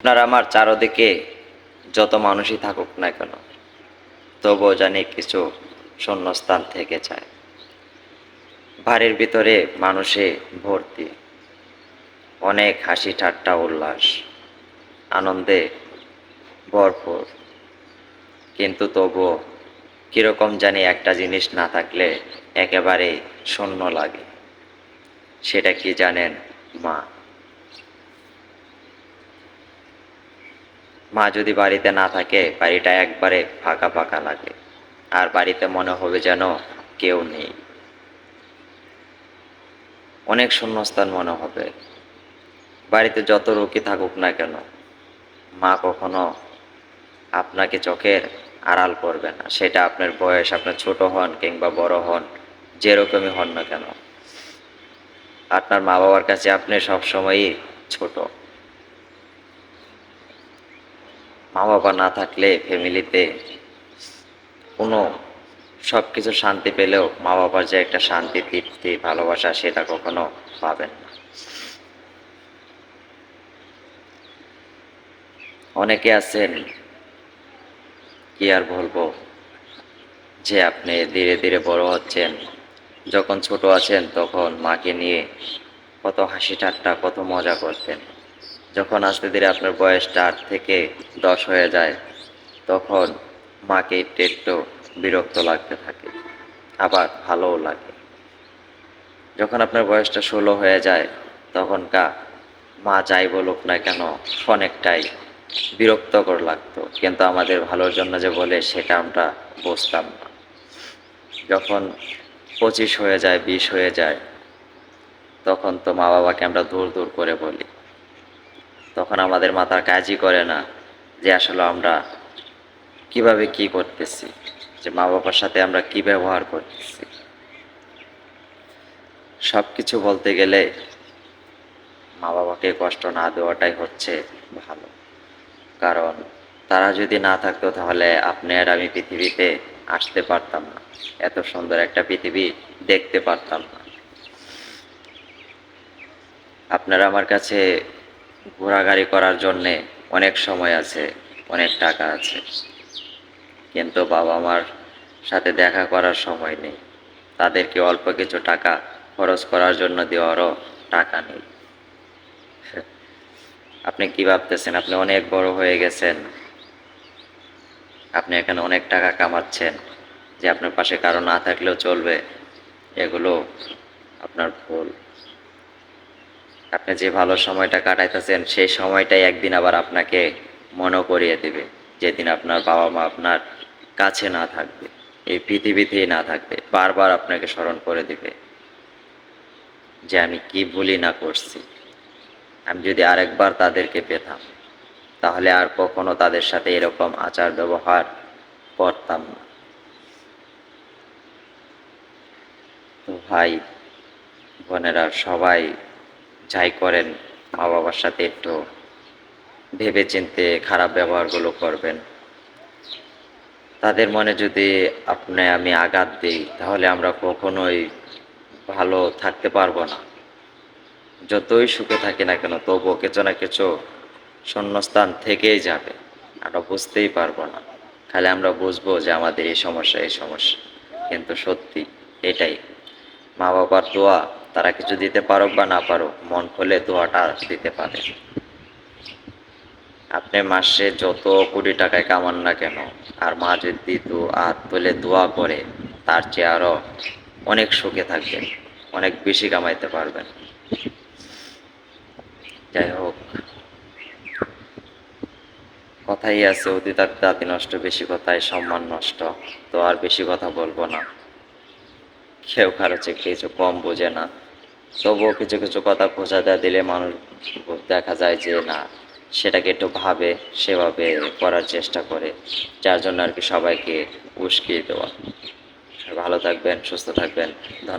আপনার আমার চারদিকে যত মানুষই থাকুক না কেন, তবুও জানি কিছু শূন্যস্থান থেকে যায়। বাড়ির ভিতরে মানুষে ভর্তি, অনেক হাসি ঠাট্টা উল্লাস, আনন্দে ভরপুর, কিন্তু তবুও কিরকম জানি একটা জিনিস না থাকলে একেবারে শূন্য লাগে। সেটা কি জানেন? মা। মা যদি বাড়িতে না থাকে, বাড়িটা একবারে ফাঁকা ফাঁকা লাগে, আর বাড়িতে মনে হবে যেন কেউ নেই। অনেক শূন্যস্থান মনে হবে। বাড়িতে যত রোগী থাকুক না কেন, মা কখনো আপনাকে চোখের আড়াল করবে না। সেটা আপনার বয়স, আপনার ছোট হন কিংবা বড় হন, যেরকমই হন না কেন, আপনার মা বাবার কাছে আপনি সবসময়ই ছোট। মা বাবা না থাকলে ফ্যামিলিতে কোনো সবকিছু শান্তি পেলেও মা বাবার যে একটা শান্তি, তৃপ্তি, ভালোবাসা, সেটা কখনো পাবেন না। অনেকে আছেন, কি আর বলবো, যে আপনি ধীরে ধীরে বড় হচ্ছেন, যখন ছোট আছেন তখন মাকে নিয়ে কত হাসি ঠাট্টা, কত মজা করতেন। যখন আস্তে ধীরে আপনার বয়সটা 8 থেকে 10 হয়ে যায়, তখন মাকে একটু একটু বিরক্ত লাগতে থাকে, আবার ভালোও লাগে। যখন আপনার বয়সটা 16 হয়ে যায়, মা যাই বলুক না কেন অনেকটাই বিরক্তকর লাগতো, কিন্তু আমাদের ভালোর জন্য যে বলে সেটা আমরা বুঝতাম না। যখন 25 হয়ে যায়, 20 হয়ে যায়, তখন তো মা বাবাকে আমরা দূর দূর করে বলি। তখন আমাদের মাথার কাজই করে না যে আসলে আমরা কিভাবে কি করতেছি, যে মা বাবার সাথে আমরা কি ব্যবহার করতেছি। সবকিছু বলতে গেলে মা বাবাকে কষ্ট না দেওয়াটাই হচ্ছে ভালো। কারণ তারা যদি না থাকতো, তাহলে আপনি আর আমি পৃথিবীতে আসতে পারতাম না, এত সুন্দর একটা পৃথিবী দেখতে পারতাম না। আপনার আমার কাছে ঘোরাঘুরি করার জন্যে অনেক সময় আছে, অনেক টাকা আছে, কিন্তু বাবা মার সাথে দেখা করার সময় নেই। তাদেরকে অল্প কিছু টাকা খরচ করার জন্য দেওয়ারও টাকা নেই। আপনি কি ভাবতেছেন আপনি অনেক বড় হয়ে গেছেন, আপনি এখানে অনেক টাকা কামাচ্ছেন, যে আপনার পাশে কারো না থাকলেও চলবে? এগুলো আপনার ভুল। আপনি যে ভালো সময়টা কাটাইতেছেন, সেই সময়টাই একদিন আবার আপনাকে মনে করিয়ে দেবে, যেদিন আপনার বাবা মা আপনার কাছে না থাকবে, এই পৃথিবীতেই না থাকবে। বারবার আপনাকে স্মরণ করে দিবে যে আমি কি ভুলই না করছি। আমি যদি আরেকবার তাদেরকে পেতাম, তাহলে আর কখনো তাদের সাথে এরকম আচার ব্যবহার করতাম না। তো ভাই বোনেরা, সবাই যাই করেন, মা বাবার সাথে একটু ভেবে চিন্তে খারাপ ব্যবহারগুলো করবেন। তাদের মনে যদি আমি আঘাত দিই, তাহলে আমরা কখনোই ভালো থাকতে পারবো না। যতই সুখে থাকি না কেন, তবুও কিছু না কিছু শূন্যস্থান থেকেই যাবে, আমরা বুঝতেই পারবো না। খালি আমরা বুঝবো যে আমাদের এই সমস্যা, এই সমস্যা, কিন্তু সত্যি এটাই। মা বাবার দোয়া, তারা কিছু দিতে পারুক বা না পারুক, মন খুলে দোয়াটা দিতে পারে। আপনি মাসে যত কোটি টাকায় কামান না কেন, আর মা যদি হাত তুলে দোয়া করে, তার চেয়ে আরো অনেক সুখে থাকবেন, অনেক বেশি কামাইতে পারবেন। যাই হোক, কথাই আছে, অতীত আর দাঁতি নষ্ট, বেশি কথায় সম্মান নষ্ট। তো আর বেশি কথা বলবো না। কেউ কারো চেয়ে কিছু কম বোঝে না, তবুও কিছু কিছু কথা বোঝা দেওয়া দিলে মানুষ দেখা যায় যে না, সেটাকে একটু ভাবে, সেভাবে করার চেষ্টা করে, যার জন্য আর কি সবাইকে উস্কিয়ে দেওয়া। ভালো থাকবেন, সুস্থ থাকবেন। ধন্যবাদ।